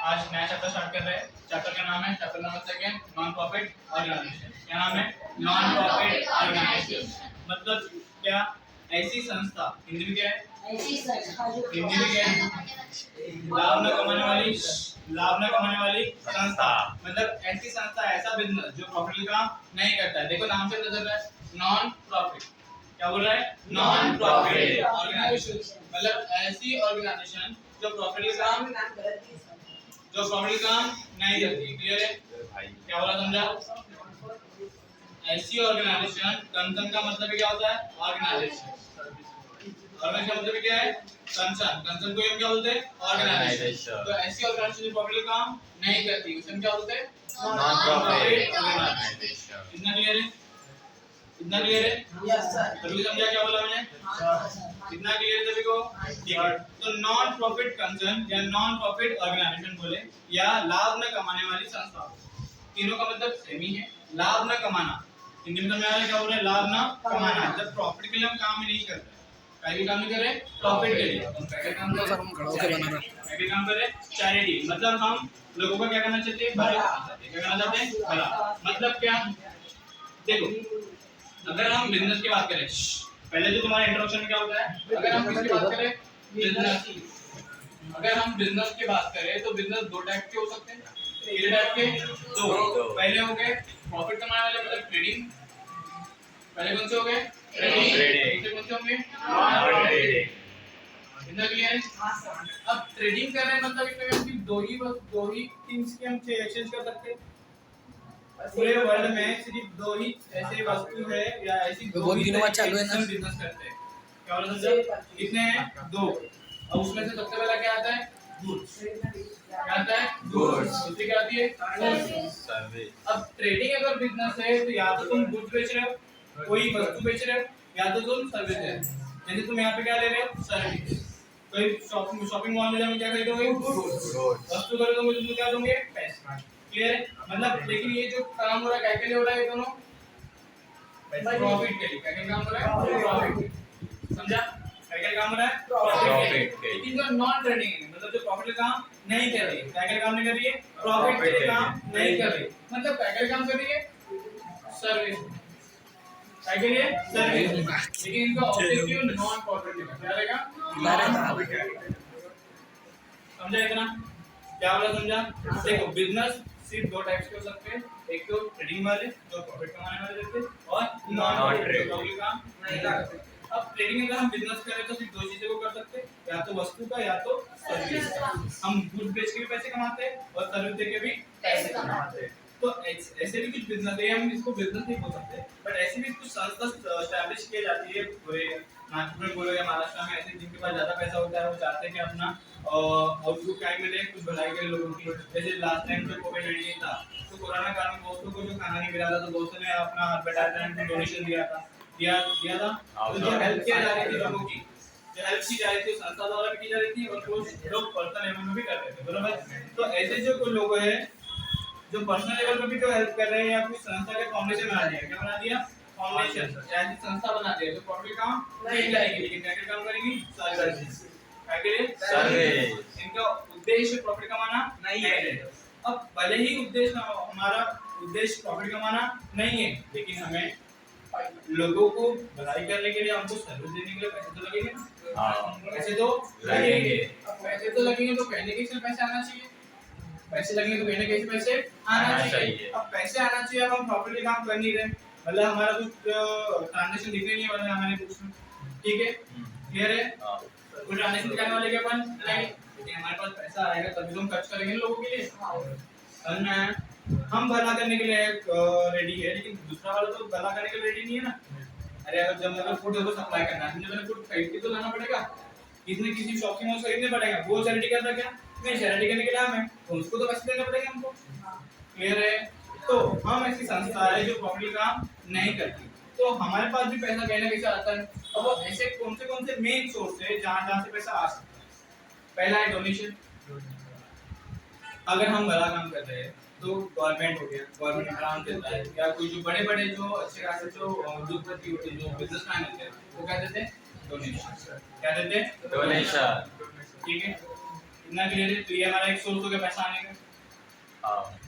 आज नया chapter start कर रहे हैं। चैप्टर का नाम है, chapter number second, non profit organisation. क्या नाम है? Non profit organisation. मतलब क्या? ऐसी संस्था, हिंदी में क्या है? ऐसी संस्था जो हिंदी में क्या है? लाभ न कमाने वाली, लाभ न कमाने वाली संस्था। मतलब ऐसी संस्था, ऐसा बिजनेस जो प्रॉफिट का नहीं करता है। देखो नाम से पता चल रहा है, नॉन प्रॉफिट। क्या बोल रहा है? Non profit organisation. मतलब ऐसी ऑर्गेनाइजेशन जो प्रॉफिट का काम नहीं करती। क्लियर है? क्या बोला, समझा? ऐसी ऑर्गेनाइजेशन, कंसर्न का मतलब क्या होता है? ऑर्गेनाइजेशन। ऑर्गेनाइजेशन का मतलब क्या है? कंसर्न। कंसर्न को हम क्या बोलते हैं? ऑर्गेनाइजेशन। तो ऐसी ऑर्गेनाइजेशन जो प्रॉफिट का काम नहीं करती उसे हम क्या बोलते हैं? Non profit organisation. इतना क्लियर है? इतना क्लियर है? Yes sir. सभी समझा क्या बोला मैंने? इतना क्लियर सभी को? ठीक है। तो नॉन प्रॉफिट कंसर्न या नॉन प्रॉफिट ऑर्गेनाइजेशन बोले या लाभ न कमाने वाली संस्था, तीनों का मतलब सेम ही है। लाभ न कमाना, हिंदी में समझ क्या बोल रहे हैं? लाभ न कमाना। जब प्रॉफिट के लिए हम काम ही नहीं करते, पहले काम नहीं करे प्रॉफिट के लिए, हम पहले काम करें, पहले काम करें चैरिटी। मतलब हम लोगों का क्या करना चाहते हैं? भला। क्या करना चाहते हैं? भला। मतलब क्या? देखो, अगर हम बिजनेस की बात करें, पहले जो तुम्हारा इंट्रोडक्शन में क्या होता है, अगर हम किसकी बात करें? बिजनेस की। अगर हम बिजनेस की बात करें तो बिजनेस दो टाइप के हो सकते हैं। कितने टाइप के? दो। पहले हो गए प्रॉफिट कमाने वाले, मतलब ट्रेडिंग। पहले कौन से हो गए? ट्रेडिंग। दूसरे कौन से होंगे? Non trading. इतना क्लियर है? अब ट्रेडिंग कर रहे हैं मतलब इसमें दो ही थिंग्स के हम एक्सचेंज कर सकते हैं। पूरे वर्ल्ड में सिर्फ दो ही ऐसे वस्तु है या ऐसी दो ही चालू है ना बिजनेस करते हैं। क्या बोला समझा? कितने हैं? दो। और उसमें से सबसे पहला क्या आता है? गुड्स। क्या आता है? गुड्स। दूसरी क्या आती है? सर्विस। अब ट्रेडिंग अगर बिजनेस है तो या तो तुम गुड्स बेच रहे हो, कोई वस्तु बेच रहे हो, या तो तुम सर्विस दे रहे हो। जैसे तुम यहाँ पे क्या ले रहे हो? सर्विस। कोई शॉपिंग मॉल में जाकर क्या खरीदोगे? गुड्स। वस्तु खरीदोगे तो तुम क्या दोगे? पैसा। क्लियर है? मतलब लेकिन ये जो काम हो रहा है क्या के लिए हो रहा है? ये दोनों प्रॉफिट के लिए। क्या काम हो रहा है? प्रॉफिट। समझा? क्या काम हो रहा है? प्रॉफिट के लिए। लेकिन जो नॉन ट्रेडिंग है, मतलब जो प्रॉफिट का काम नहीं कर रही है, क्या काम नहीं कर रही है? प्रॉफिट के लिए काम नहीं कर रही, मतलब क्या काम कर रही है? सर्विस। क्या के लिए? सर्विस। लेकिन इनका ऑब्जेक्टिव नॉन प्रॉफिट का क्या रहेगा? समझा इतना? क्या बोला, समझा? देखो, बिजनेस सिर्फ दो टाइप्स के हो सकते हैं। एक तो ट्रेडिंग वाले जो प्रॉफिट कमाने वाले रहते हैं, और नॉन ट्रेडिंग काम नहीं करते। अब ट्रेडिंग अगर हम बिजनेस करें तो सिर्फ दो चीजों को कर सकते हैं, या तो वस्तु का या तो सर्विस का। हम गुड्स बेच के भी पैसे कमाते हैं और सर्विस दे के भी पैसे कमाते हैं। तो ऐसे भी कुछ बिजनेस है, हम इसको बिजनेस नहीं बोल सकते, बट ऐसी भी कुछ संस्था एस्टैब्लिश की जाती है पूरे नागपुर में बोलो या महाराष्ट्र में। ऐसे जिनके पास ज्यादा पैसा होता है वो चाहते हैं कि अपना आउटपुट क्या मिले, कुछ भलाई करे लोगों की। जैसे लास्ट टाइम जो कोविड-19 था तो कोरोना काल में दोस्तों को जो खाना नहीं मिला था तो दोस्तों ने अपना एडवर्टाइजमेंट डोनेशन दिया था। तो जो हेल्प किया जा रही थी लोगों की, जो हेल्प की जा रही थी संस्था द्वारा भी की जा रही थी और कुछ लोग पर्सनल लेवल में भी कर रहे थे। बराबर? तो ऐसे जो कुछ लोग हैं जो पर्सनल लेवल पे भी जो हेल्प कर रहे हैं या कुछ संस्था के फाउंडेशन बना दिया। क्या बना दिया? फाउंडेशन। ऐसी संस्था बना दिया जो प्रॉफिट काम नहीं करेगी, लेकिन क्या काम करेगी? सर्विस। क्या करेगी? सर्विस। इनका उद्देश्य प्रॉफिट कमाना नहीं है। अब भले ही उद्देश्य हमारा उद्देश्य प्रॉफिट कमाना नहीं है, लेकिन हमें लोगों को भलाई करने के लिए हमको सर्विस देने के लिए पैसे तो लगेंगे ना। पैसे तो लगेंगे। अब पैसे तो लगेंगे तो पहले कैसे पैसे आना चाहिए? पैसे लगेंगे तो पहले कैसे पैसे आना चाहिए? अब पैसे आना चाहिए, अब हम प्रॉपर्टी काम कर नहीं रहे, मतलब हमारा कुछ ट्रांजैक्शन दिख नहीं वाला है हमारे बुक्स में। ठीक है? क्लियर है? कोई ट्रांजैक्शन दिखाने वाले के अपन नहीं, लेकिन हमारे पास पैसा आएगा तभी तो हम खर्च करेंगे लोगों के लिए। समझ में आया? हम भला करने के लिए रेडी है, लेकिन दूसरा वाला तो भला करने के लिए रेडी नहीं है ना। अरे अगर जब मतलब फूड को सप्लाई करना है, मुझे फूड खरीद के तो लाना पड़ेगा, किसी किसी शॉप से मुझे खरीदने पड़ेगा। वो चैरिटी करता क्या? नहीं, चैरिटी करने के लिए हमें तो उसको तो पैसे देने पड़ेंगे हमको। क्लियर है? तो हम ऐसी संस्था है जो प्रॉपर्टी काम नहीं करती, तो हमारे पास भी पैसा कहीं ना कहीं से आता है। अब वो ऐसे कौन से मेन सोर्स है जहाँ से पैसा आ सकता है? पहला है डोनेशन। अगर हम भला काम कर रहे हैं तो गवर्नमेंट हो गया, गवर्नमेंट ग्रांट देता है, या कोई जो बड़े बड़े जो अच्छे खासे जो उद्योगपति होते हैं, जो बिजनेसमैन होते हैं, वो क्या देते हैं? डोनेशन। क्या देते हैं? डोनेशन। ठीक है? इतना क्लियर है, तो ये हमारा एक सोर्स हो गया पैसा आने का। हाँ